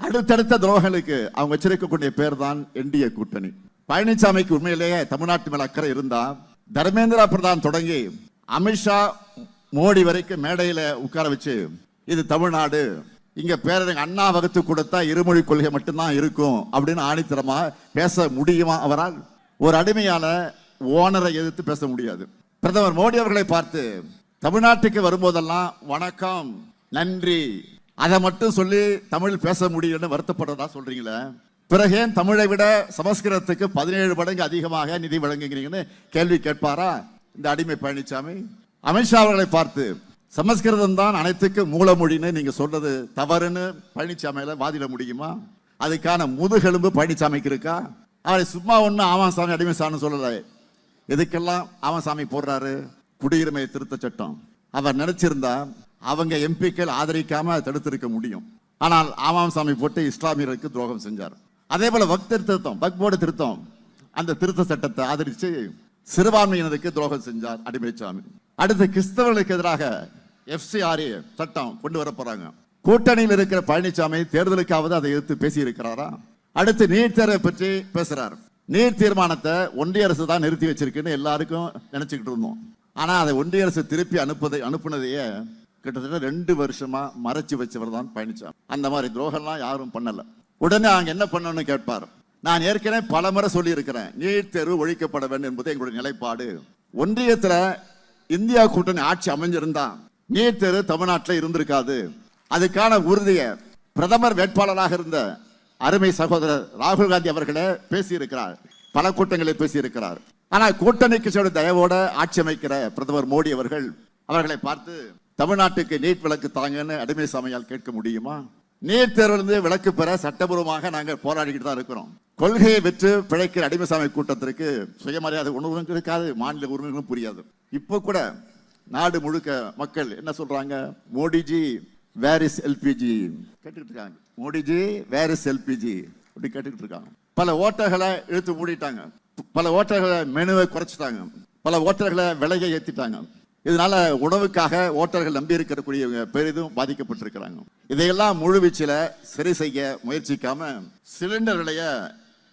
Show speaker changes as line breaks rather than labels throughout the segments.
அடுத்தடுத்த துரோகங்களுக்கு அவங்க வச்சிருக்கக்கூடிய பேர் தான் என்டிஏ கூட்டணி. பழனிசாமிக்கு உண்மையிலேயே தமிழ்நாட்டு மேல அக்கறை இருந்தா தர்மேந்திரா பிரதான் தொடங்கி அமித்ஷா மோடி வரைக்கும் மேடையில உட்கார வச்சு இது தமிழ்நாடு, இங்க பேரறிஞர் அண்ணா வகுத்து கொடுத்தா இருமொழி கொள்கை மட்டும்தான் இருக்கும் அப்படின்னு ஆணித்தரமா பேச முடியுமா அவரால்? ஒரு அடிமையால ஓனரை எதிர்த்து பேச முடியாது. பிரதமர் மோடி அவர்களை பார்த்து தமிழ்நாட்டுக்கு வரும்போதெல்லாம் வணக்கம் நன்றி அதை மட்டும் சொல்லி தமிழ் பேச முடியும்னு வருத்தப்படுறதா சொல்றீங்களே, பிறகு ஏன் தமிழை விட சமஸ்கிருதத்துக்கு 17 மடங்கு அதிகமாக நிதி வழங்குகிறீங்கன்னு கேள்வி கேட்பாரா இந்த அடிமை பழனிசாமி? அமித்ஷா அவர்களை பார்த்து சமஸ்கிருதம் தான் அனைத்துக்கும் மூலமொழின்னு நீங்க சொல்றது தவறுன்னு பழனிசாமியில வாதிட முடியுமா? அதுக்கான முதுகெலும்பு பழனிசாமிக்கு இருக்கா? அவரை சும்மா ஒண்ணு ஆமாசாமி அடிமைசாமி சொல்லல. எதுக்கெல்லாம் ஆமாசாமி போடுறாரு? குடியுரிமை திருத்த சட்டம் அவர் நினைச்சிருந்தா அவங்க எம்பிக்கள் ஆதரிக்காம தடுத்திருக்க முடியும். ஆனால் ஆமாசாமி போட்டு இஸ்லாமியர்களுக்கு துரோகம் செஞ்சார். அதே போல வக்ஃப் போர்டு திருத்தம், அந்த திருத்த சட்டத்தை ஆதரிச்சு சிறுபான்மையினருக்கு துரோகம் செஞ்சார் அடிமைசாமி. அடுத்து கிறிஸ்தவர்களுக்கு எதிராக FCRA சட்டம் கொண்டு வர போறாங்க. கூட்டணியில் இருக்கிற பழனிசாமி தேர்தலுக்காவது அதை எதிர்த்து பேசி இருக்கிறாரா? அடுத்து நீட் தேர்வை பற்றி பேசுறார். நீட் தீர்மானத்தை ஒன்றிய அரசு தான் நிறுத்தி வச்சிருக்குன்னு எல்லாருக்கும் நினைச்சுக்கிட்டு இருந்தோம். ஆனா அதை ஒன்றிய அரசு திருப்பி அனுப்புனதையே கிட்டத்தட்ட 2 வருஷமா மறைச்சு வச்சவர் தான் பழனிசாமி. அந்த மாதிரி துரோகம்லாம் யாரும் பண்ணல. உடனே அங்க என்ன பண்ணணும்னு கேட்பார். நான் ஏற்கனவே பல முறை சொல்லி இருக்கிறேன், நீட் தேர்வு ஒழிக்கப்பட வேண்டும் என்பது எங்களுடைய நிலைப்பாடு. ஒன்றியத்துல இந்தியா கூட்டணி ஆட்சி அமைஞ்சிருந்தா நீட் தேர்வு தமிழ்நாட்டில் இருந்திருக்காது. அதுக்கான உறுதியை பிரதமர் வேட்பாளராக இருந்த அருமை சகோதரர் ராகுல் காந்தி அவர்களே பேசியிருக்கிறார், பல கூட்டங்களில் பேசியிருக்கிறார். ஆனா கூட்டணி கட்சியோட தயவோட ஆட்சி அமைக்கிற பிரதமர் மோடி அவர்களை பார்த்து தமிழ்நாட்டுக்கு நீட் விலக்கு தாங்கன்னு அடிமைசாமியால் கேட்க முடியுமா? நீட் தேர்விலிருந்து விலக்கு பெற சட்டபூர்வமாக நாங்கள் போராடிக்கிட்டு தான் இருக்கிறோம். கொள்கையை வெற்று பிழைக்கிற அடிமைசாமி கூட்டத்திற்கு சுயமரியாதை உணர்வு இருக்காது, மாநில உரிமைகளும் புரியாது. இப்போ கூட நாடு முழுக்க மக்கள் என்ன சொல்றாங்க? மோடிஜி வேர் இஸ் எல்பிஜி கேட்டுக்கிட்டு இருக்காங்க. மோடிஜி வேர் இஸ் எல்பிஜி அப்படி கேட்டுக்கிட்டு இருக்காங்க. பல ஓட்டர்களை இழுத்து மூடிட்டாங்க, பல ஓட்டர்களை மெனுவை குறைச்சிட்டாங்க, பல ஓட்டர்களை விலையை ஏற்றிட்டாங்க. இதனால உணவுக்காக ஓட்டர்கள் நம்பி இருக்கக்கூடிய பெரிதும் பாதிக்கப்பட்டிருக்கிறாங்க. இதையெல்லாம் முழுவீச்சில் சரி செய்ய முயற்சிக்காம சிலிண்டர் விலைய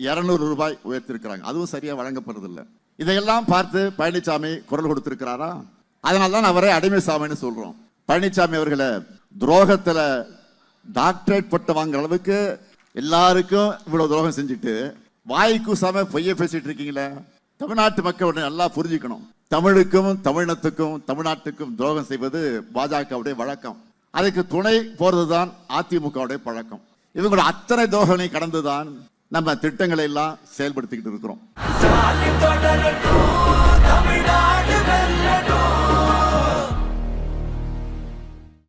200 ரூபாய் உயர்த்திருக்கிறாங்க. அதுவும் சரியா வழங்கப்படுறதில்லை. இதையெல்லாம் பார்த்து பழனிசாமி குரல் கொடுத்திருக்கிறாரா? அதனால்தான் அவரை அடிமைசாமின்னு சொல்றோம். பழனிசாமி அவர்களை துரோகத்துல டாக்டரேட் பட்டம் வாங்குற அளவுக்கு எல்லாருக்கும் இவ்வளவு துரோகம் செஞ்சுட்டு வாய் கூசாம பொய்ய பேசிட்டு இருக்கீங்களே. தமிழ்நாட்டு மக்கள் நல்லா புரிஞ்சுக்கணும், தமிழுக்கும் தமிழினத்துக்கும் தமிழ்நாட்டுக்கும் துரோகம் செய்வது பாஜகவுடைய வழக்கம். அதுக்கு துணை போறதுதான் அதிமுகவுடைய பழக்கம். இவங்களோட அத்தனை துரோகங்களை கடந்துதான் நம்ம திட்டங்களை எல்லாம் செயல்படுத்திக்கிட்டு இருக்கிறோம்.